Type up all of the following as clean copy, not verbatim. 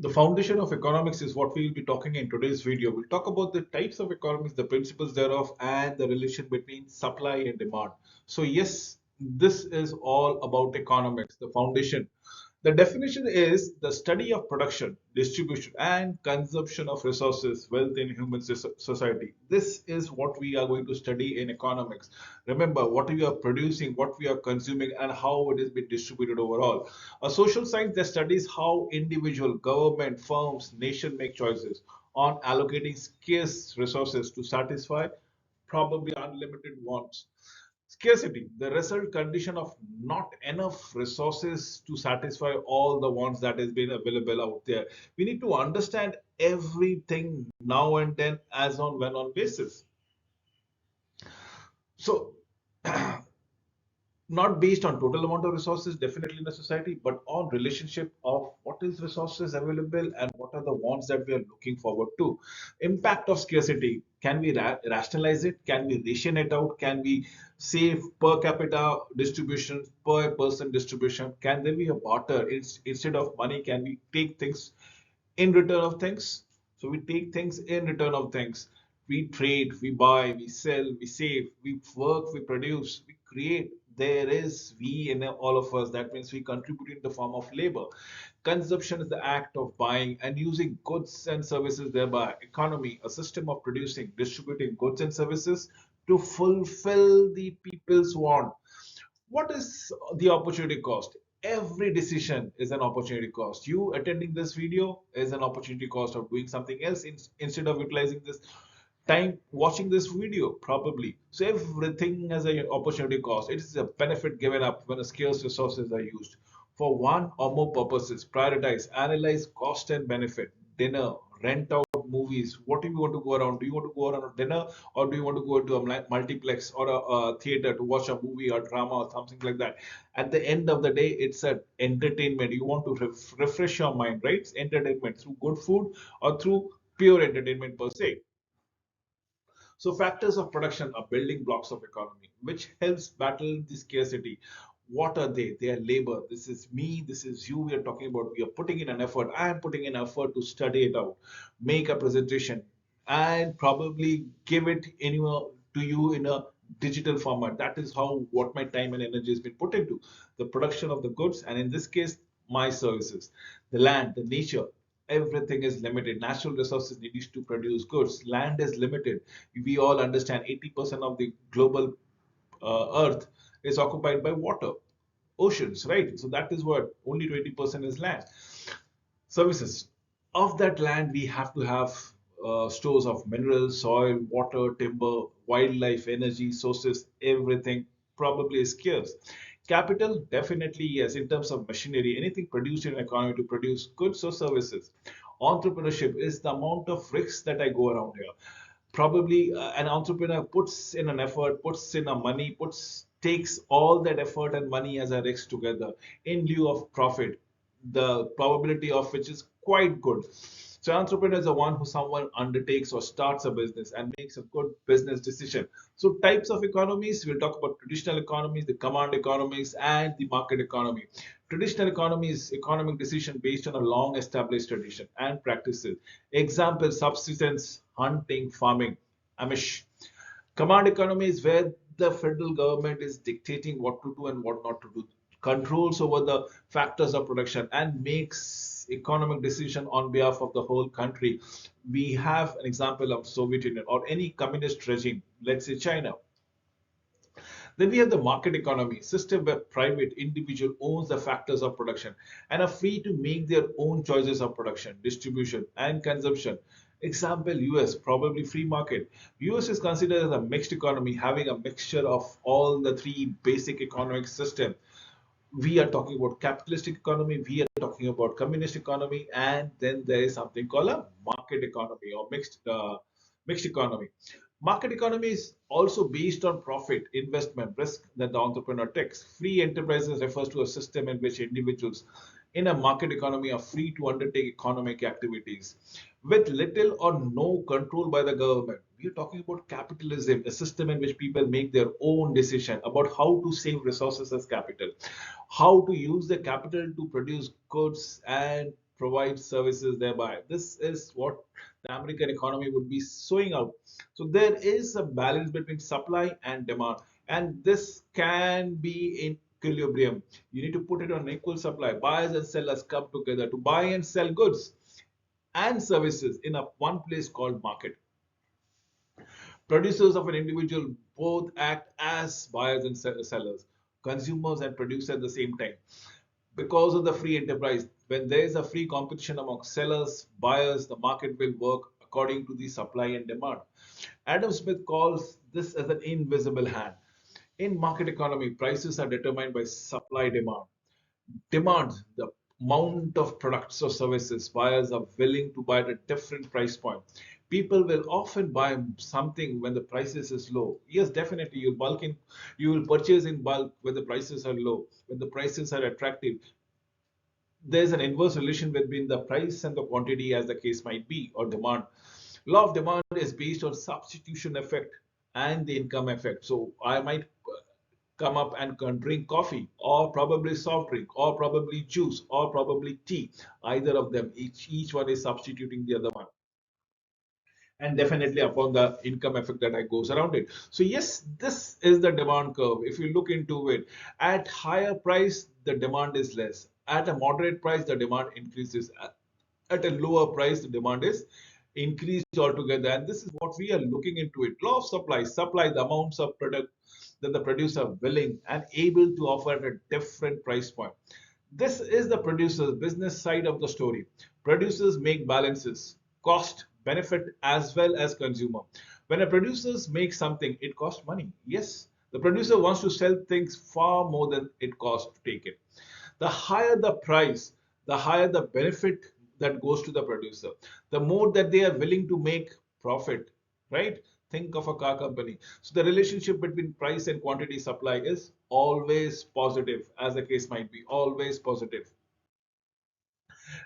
The foundation of economics is what we will be talking in today's video. We'll talk about the types of economics, the principles thereof, and the relation between supply and demand. So, yes, this is all about economics, the foundation. The definition is the study of production, distribution, and consumption of resources, wealth in human society. This is what we are going to study in economics. Remember, what we are producing, what we are consuming, and how it is being distributed overall. A social science that studies how individual, government, firms, nation make choices on allocating scarce resources to satisfy probably unlimited wants. Scarcity, the result condition of not enough resources to satisfy all the wants that has been available out there. We need to understand everything now and then as on when on basis. So not based on total amount of resources definitely in a society, but on relationship of what is resources available and what are the wants that we are looking forward to. Impact of scarcity, can we rationalize it, can we ration it out, can we save per capita distribution, per person distribution, can there be a barter? Instead of money, can we take things in return of things? So we take things in return of things. We trade, we buy, we sell, we save, we work, we produce, we create. There is we in all of us. That means we contribute in the form of labor. Consumption is the act of buying and using goods and services, thereby economy, a system of producing, distributing goods and services to fulfill the people's want. What is the opportunity cost? Every decision is an opportunity cost. You attending this video is an opportunity cost of doing something else instead of utilizing this time watching this video probably. So everything has an opportunity cost. It is a benefit given up when scarce resources are used for one or more purposes. Prioritize, analyze cost and benefit. Dinner, rent out movies. What do you want to go around? Do you want to go around a dinner, or do you want to go to a multiplex or a theater to watch a movie or drama or something like that? At the end of the day, it's an entertainment. You want to refresh your mind, right? It's entertainment through good food or through pure entertainment per se. So factors of production are building blocks of economy, which helps battle the scarcity. What are they? They are labor. This is me, this is you. We are talking about, we are putting in an effort. I am putting in effort to study it out, make a presentation, and probably give it anywhere to you in a digital format. That is how what my time and energy has been put into the production of the goods, and in this case, my services. The land, the nature, everything is limited. Natural resources needs to produce goods. Land is limited. We all understand 80% of the global earth is occupied by water, oceans, right? So that is what only 20% is land. Services. Of that land, we have to have stores of minerals, soil, water, timber, wildlife, energy, sources, everything probably is scarce. Capital, definitely yes, in terms of machinery, anything produced in an economy to produce goods or services. Entrepreneurship is the amount of risks that I go around here. Probably an entrepreneur puts in an effort, puts in a money, puts takes all that effort and money as a risk together in lieu of profit, the probability of which is quite good. So entrepreneur is the one who someone undertakes or starts a business and makes a good business decision. So types of economies, we'll talk about traditional economies, the command economies, and the market economy. Traditional economy is economic decision based on a long established tradition and practices. Example, subsistence, hunting, farming, Amish. Command economy is where the federal government is dictating what to do and what not to do, controls over the factors of production, and makes economic decision on behalf of the whole country. We have an example of Soviet Union or any communist regime, let's say China. Then we have the market economy, system where private individual owns the factors of production and are free to make their own choices of production, distribution, and consumption. Example, US, probably free market. US is considered as a mixed economy, having a mixture of all the three basic economic systems. We are talking about capitalistic economy, we are talking about communist economy, and then there is something called a market economy or mixed economy. Market economy is also based on profit, investment, risk that the entrepreneur takes. Free enterprises refers to a system in which individuals in a market economy are free to undertake economic activities with little or no control by the government. We are talking about capitalism, a system in which people make their own decision about how to save resources as capital, how to use the capital to produce goods and provide services thereby. This is what the American economy would be showing out. So there is a balance between supply and demand, and this can be in equilibrium. You need to put it on equal supply. Buyers and sellers come together to buy and sell goods and services in a one place called market. Producers of an individual both act as buyers and sellers, consumers and producers at the same time. Because of the free enterprise, when there is a free competition among sellers, buyers, the market will work according to the supply and demand. Adam Smith calls this as an invisible hand. In market economy, prices are determined by supply demand. Demand, the amount of products or services buyers are willing to buy at a different price point. People will often buy something when the prices is low. Yes, definitely you will purchase in bulk when the prices are low. When the prices are attractive, there's an inverse relation between the price and the quantity, as the case might be, or demand. Law of demand is based on substitution effect and the income effect. So I might come up and drink coffee, or probably soft drink, or probably juice, or probably tea. Either of them, each one is substituting the other one, and definitely upon the income effect that I goes around it. So yes, this is the demand curve. If you look into it, at higher price, the demand is less. At a moderate price, the demand increases. At a lower price, the demand is increased altogether. And this is what we are looking into it. Law of supply the amounts of product that the producer are willing and able to offer at a different price point. This is the producer's business side of the story. Producers make balances, cost, benefit, as well as consumer. When a producer makes something, it costs money. Yes, the producer wants to sell things far more than it costs to take it. The higher the price, the higher the benefit that goes to the producer, the more that they are willing to make profit, right? Think of a car company. So the relationship between price and quantity supply is always positive, as the case might be, always positive.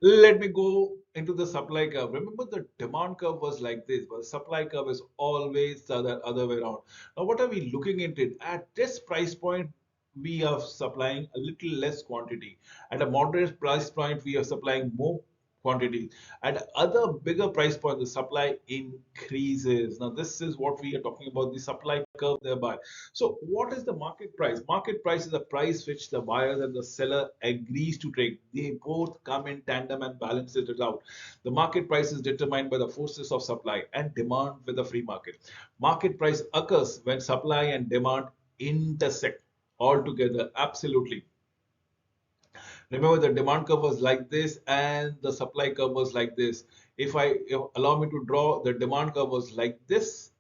Let me go into the supply curve. Remember, the demand curve was like this, but the supply curve is always the other way around. Now, what are we looking into? At this price point, we are supplying a little less quantity. At a moderate price point, we are supplying more quantity. At other bigger price point, the supply increases. Now, this is what we are talking about, the supply curve thereby. So what is the market price? Market price is the price which the buyer and the seller agrees to take. They both come in tandem and balance it out. The market price is determined by the forces of supply and demand with the free market. Market price occurs when supply and demand intersect altogether. Absolutely. Remember, the demand curve was like this and the supply curve was like this. If allow me to draw, the demand curve was like this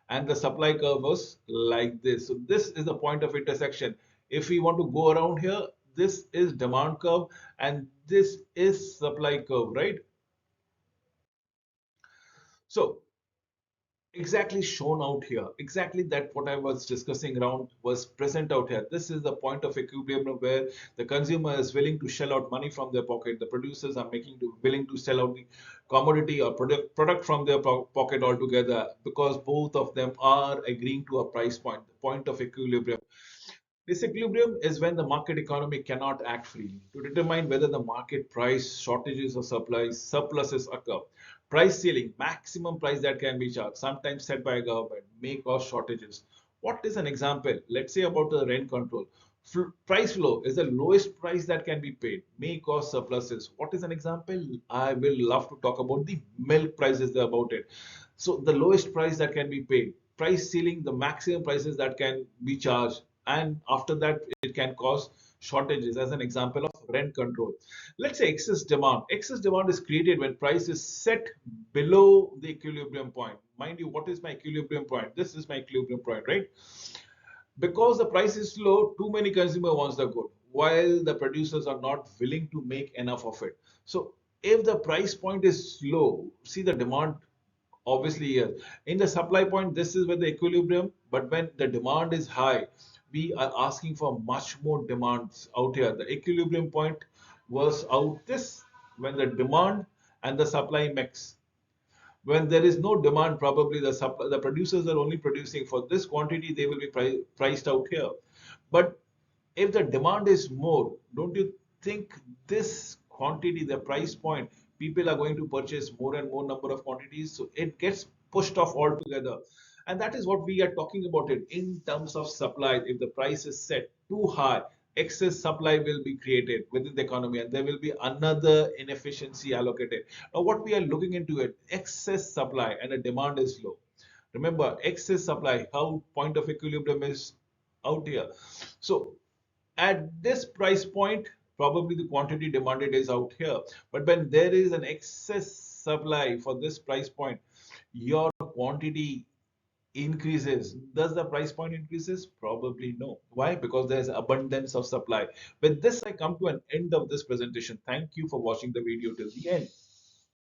and the supply curve was like this. So this is the point of intersection. If we want to go around here, this is demand curve and this is supply curve, right? So exactly shown out here, exactly that what I was discussing around was present out here. This is the point of equilibrium where the consumer is willing to shell out money from their pocket, the producers are willing to sell out the commodity or product from their pocket altogether, because both of them are agreeing to a price point, the point of equilibrium. This equilibrium is when the market economy cannot act freely. To determine whether the market price shortages or supplies surpluses occur, price ceiling, maximum price that can be charged, sometimes set by a government, may cause shortages. What is an example? Let's say about the rent control. Price floor is the lowest price that can be paid, may cause surpluses. What is an example? I will love to talk about the milk prices about it. So the lowest price that can be paid, price ceiling, the maximum prices that can be charged, and after that it can cause shortages, as an example of rent control. Let's say excess demand. Excess demand is created when price is set below the equilibrium point. Mind you, what is my equilibrium point? This is my equilibrium point, right? Because the price is low, too many consumer wants the good, while the producers are not willing to make enough of it. So if the price point is low, see the demand obviously here. In the supply point, this is where the equilibrium, but when the demand is high, we are asking for much more demands out here. The equilibrium point was out this when the demand and the supply mix. When there is no demand, probably the producers are only producing for this quantity, they will be priced out here. But if the demand is more, don't you think this quantity, the price point, people are going to purchase more and more number of quantities, so it gets pushed off altogether. And that is what we are talking about it in terms of supply. If the price is set too high, excess supply will be created within the economy and there will be another inefficiency allocated. Now what we are looking into it, excess supply and a demand is low. Remember, excess supply, how point of equilibrium is out here. So at this price point, probably the quantity demanded is out here. But when there is an excess supply for this price point, your quantity increases. Does the price point increases? Probably no. Why? Because there is abundance of supply. With this, I come to an end of this presentation. Thank you for watching the video till the end.